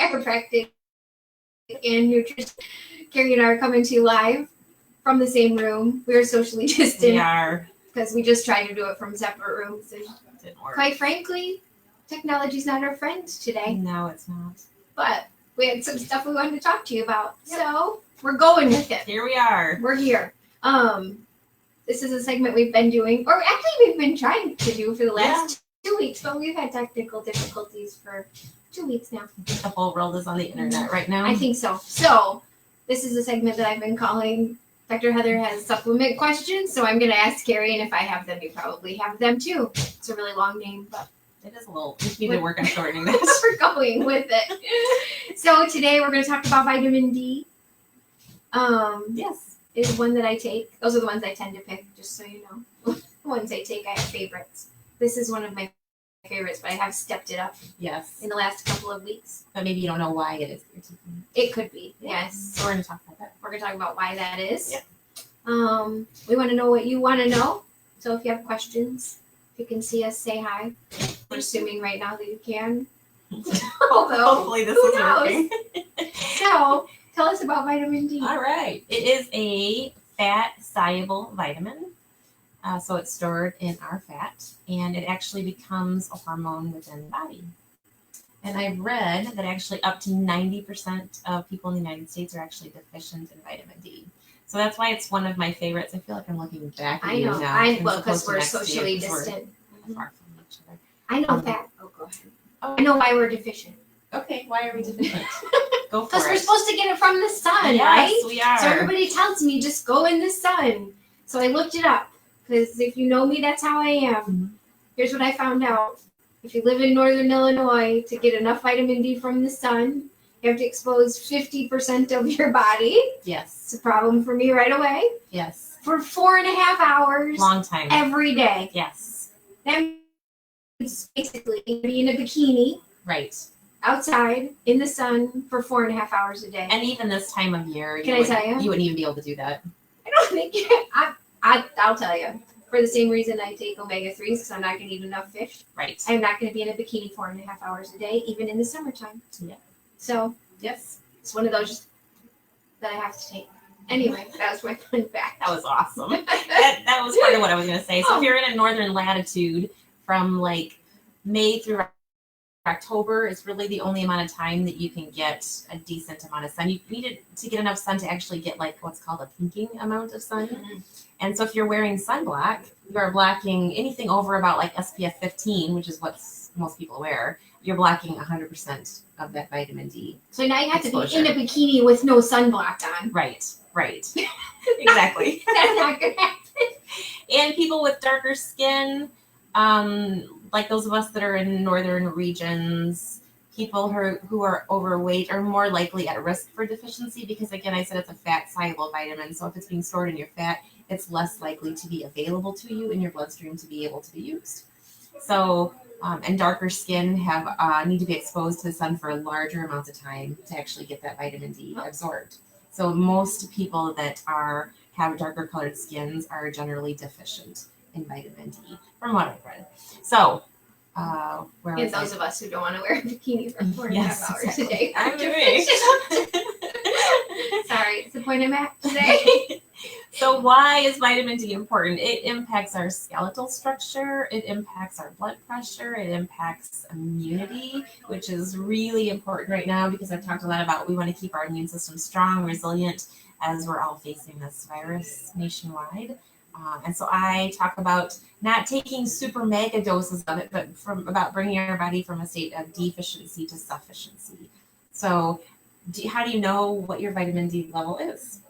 chiropractic and nutrition. Carrie and I are coming to you live from the same room. We're socially distant. We are. Because we just tried to do it from separate rooms. And didn't work. quite frankly, technology's not our friend today. No, it's not. But we had some stuff we wanted to talk to you about. Yep. So we're going with it. Here we are. We're here. This is a segment we've been doing, or actually we've been trying to do for the last 2 weeks, but we've had technical difficulties for 2 weeks now. The whole world is on the internet right now. I think so. So this is a segment that I've been calling Dr. Heather Has Supplement Questions. So I'm going to ask Carrie, and if I have them, you probably have them too. It's a really long name, but it is a little. We need to work on shortening this. We're going with it. So today we're going to talk about vitamin D. Yes. Is one that I take. Those are the ones I tend to pick, just so you know. The ones I take, I have favorites. This is one of my favorites, but I have stepped it up. Yes. In the last couple of weeks. But maybe you don't know why it is. It could be, yes. So we're going to talk about that. We're going to talk about why that is. Yep. We want to know what you want to know. So if you have questions, if you can see us, say hi. We're assuming right now that you can. Although, hopefully this is working. So, tell us about vitamin D. All right. It is a fat-soluble vitamin. So it's stored in our fat, and it actually becomes a hormone within the body. And I've read that actually up to 90% of people in the United States are actually deficient in vitamin D. So that's why it's one of my favorites. I feel like I'm looking back at you now. Well, because we're socially distant. Far from each other. I know that. Oh, go ahead. Oh. I know why we're deficient. Okay, why are we deficient? Go for it. Because we're supposed to get it from the sun, yes, right? Yes, we are. So everybody tells me just go in the sun. So I looked it up because if you know me, that's how I am. Mm-hmm. Here's what I found out. If you live in northern Illinois, to get enough vitamin D from the sun, you have to expose 50% of your body. Yes. It's a problem for me right away. Yes. For 4.5 hours. Long time. Every day. Yes. That means basically be in a bikini. Right. Outside in the sun for 4.5 hours a day. And even this time of year, Can I tell you? You wouldn't even be able to do that. I don't think I'll tell you. For the same reason I take omega-3s, because I'm not going to eat enough fish. Right. I'm not going to be in a bikini 4.5 hours a day, even in the summertime. Yeah. So, yes. It's one of those that I have to take. Anyway, that was my fun fact. That was awesome. that was part of what I was going to say. So if you're in a northern latitude from like May through October, is really the only amount of time that you can get a decent amount of sun. You need to get enough sun to actually get like what's called a pinking amount of sun. Mm-hmm. And so if you're wearing sunblock, you are blocking anything over about like SPF 15, which is what most people wear. You're blocking 100% of that vitamin D. So now you have to be in a bikini with no sunblock on. Right. Exactly. That's not going to happen. And people with darker skin, like those of us that are in northern regions, people who are overweight are more likely at risk for deficiency because, again, I said it's a fat-soluble vitamin. So if it's being stored in your fat, it's less likely to be available to you in your bloodstream to be able to be used. So, and darker skin need to be exposed to the sun for larger amounts of time to actually get that vitamin D absorbed. So most people that have darker colored skins are generally deficient in vitamin D, from what I've read. So, and those of us who don't want to wear a bikini for 4.5 hours a day. I'm doing. Sorry, it's the point I'm at today. So why is vitamin D important? It impacts our skeletal structure. It impacts our blood pressure. It impacts immunity, which is really important right now because I've talked a lot about we want to keep our immune system strong, resilient, as we're all facing this virus nationwide. And so I talk about not taking super mega doses of it, but about bringing our body from a state of deficiency to sufficiency. So how do you know what your vitamin D level is?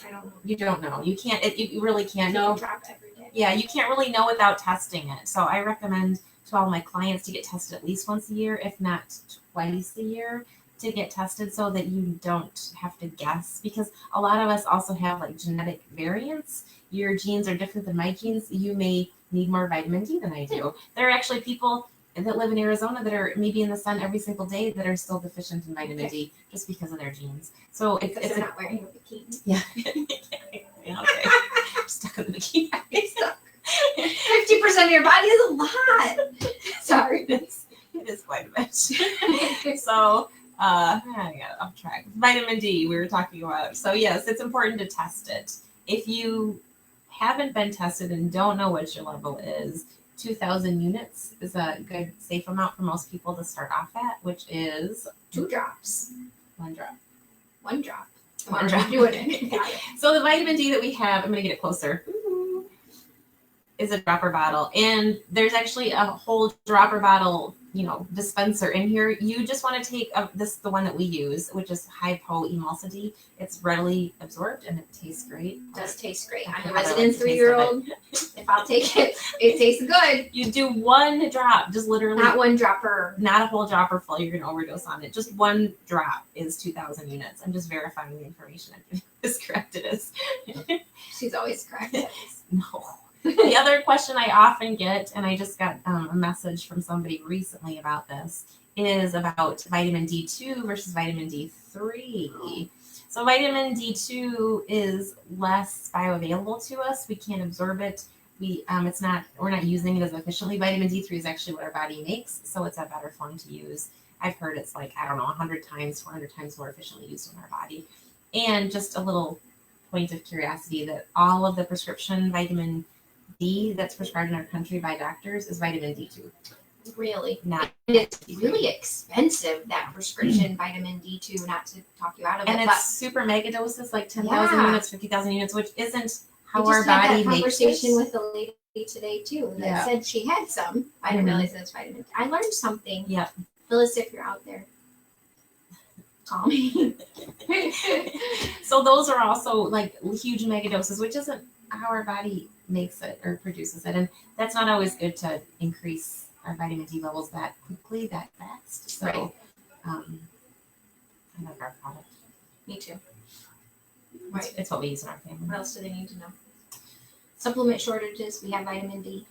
I don't know. You don't know. You can't. You really can't know. Drop every day. Yeah, you can't really know without testing it. So I recommend to all my clients to get tested at least once a year, if not twice a year, to get tested so that you don't have to guess. Because a lot of us also have like genetic variants. Your genes are different than my genes. You may need more vitamin D than I do. There are actually people that live in Arizona that are maybe in the sun every single day that are still deficient in vitamin D just because of their genes. So it's they're not wearing a bikini. Yeah. Yeah, okay. Stuck in the bikini. 50% of your body is a lot. Sorry. It is quite a bit. So I got off track. Vitamin D we were talking about. So yes, it's important to test it. If you haven't been tested and don't know what your level is, 2,000 units is a good safe amount for most people to start off at, which is 2 drops. 1 drop. 1 drop. One drop. Doing it. Got it. So the vitamin D that we have, I'm going to get it closer, is a dropper bottle. And there's actually a whole dropper bottle, dispenser in here. You just want to take this, the one that we use, which is Hypo Emulsity. It's readily absorbed and it tastes great. It does taste great. Okay, I'm a Heather resident likes the taste of 3-year-old. If I'll take it, it tastes good. You do 1 drop, just literally. Not 1 dropper. Not a whole dropper full. You're going to overdose on it. Just 1 drop is 2,000 units. I'm just verifying the information I'm giving as correct it is. She's always correct. No. The other question I often get, and I just got a message from somebody recently about this, is about vitamin D2 versus vitamin D3. So vitamin D2 is less bioavailable to us. We can't absorb it. We're not using it as efficiently. Vitamin D3 is actually what our body makes, so it's a better form to use. I've heard it's 100 times, 400 times more efficiently used in our body. And just a little point of curiosity that all of the prescription vitamin D that's prescribed in our country by doctors is vitamin D2. Really? Not. It's really expensive, that prescription vitamin D2, not to talk you out of it. And but it's super mega doses, like 10,000 Yeah. units, 50,000 units, which isn't how I our just had body that makes conversation it. with a lady today too that Yeah. said she had some. I didn't Mhm. realize it was vitamin D. I learned something. Yep. Phyllis, if you're out there, call me. So those are also like huge mega doses, which isn't how our body makes it or produces it. And that's not always good to increase our vitamin D levels that quickly, that fast. So Right. I love our product. Me too. Right. It's what we use in our family. What else do they need to know? Supplement shortages. We have vitamin D.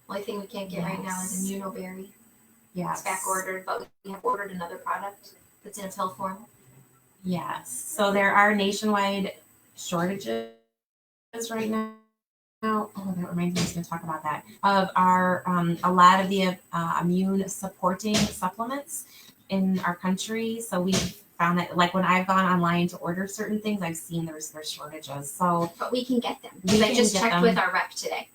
Only thing we can't get right now is Yes. immunoberry. Yes. It's back ordered, but we have ordered another product that's in a pill form. Yes. So there are nationwide shortages right now. Oh, that reminds me, I was going to talk about that. Of our, a lot of the immune supporting supplements in our country. So we've found that, like when I've gone online to order certain things, I've seen there's shortages. So But we can get them. We Because I can just get checked them. with our rep today.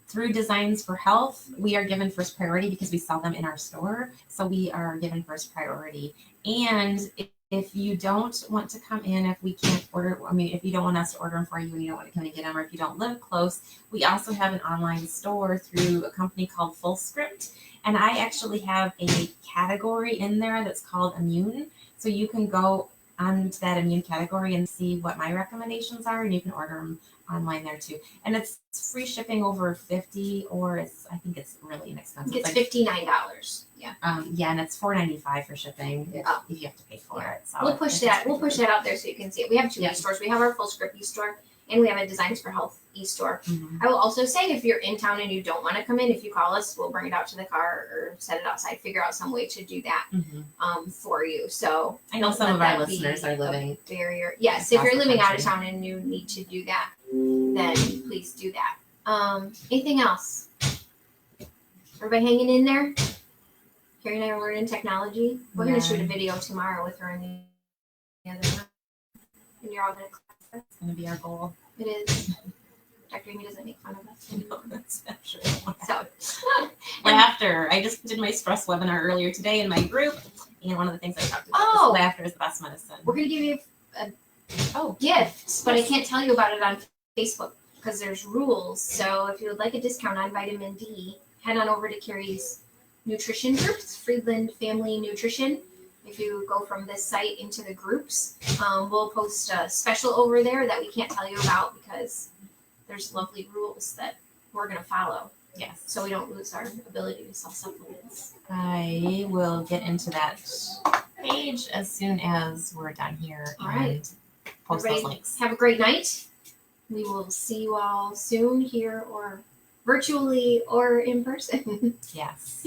through Designs for Health, we are given first priority because we sell them in our store. So we are given first priority. And if you don't want to come in, if we can't order, if you don't want us to order them for you and you don't want to come and get them, or if you don't live close, we also have an online store through a company called Full Script. And I actually have a category in there that's called Immune. So you can go onto that immune category and see what my recommendations are, and you can order them online there too. And it's free shipping over 50, or I think it's really inexpensive. It's $59. Yeah. Yeah, and it's $4.95 for shipping if you have to pay for it. So We'll push that out there so you can see it. We have 2 e-stores. We have our Full Script e-store and we have a Designs for Health e-store. Mhm. I will also say, if you're in town and you don't want to come in, if you call us, we'll bring it out to the car or set it outside, figure out some way to do that for you. So I know don't some let of our that be listeners are a living. barrier. Yes, if across you're the living out of country. town and you need to do that, then please do that. Anything else? Everybody hanging in there? Carrie and I are learning technology. We're going to shoot a video tomorrow with her in the other room. And you're all going to class. It's going to be our goal. It is. Dr. Amy doesn't make fun of us. No, that's not true. So, Laughter. I just did my stress webinar earlier today in my group, and one of the things I talked about Oh. was laughter is the best medicine. we're going to give you a gift, but I can't tell you about it on Facebook because there's rules. So if you would like a discount on vitamin D, head on over to Carrie's nutrition groups, Friedland Family Nutrition. If you go from this site into the groups, we'll post a special over there that we can't tell you about because there's lovely rules that we're going to follow. Yes. So we don't lose our ability to sell supplements. I will get into that page as soon as we're done here All and right. post Everybody those links. have a great night. We will see you all soon here or virtually or in person. Yes.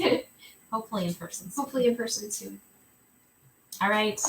Hopefully in person. Hopefully in person soon. All right.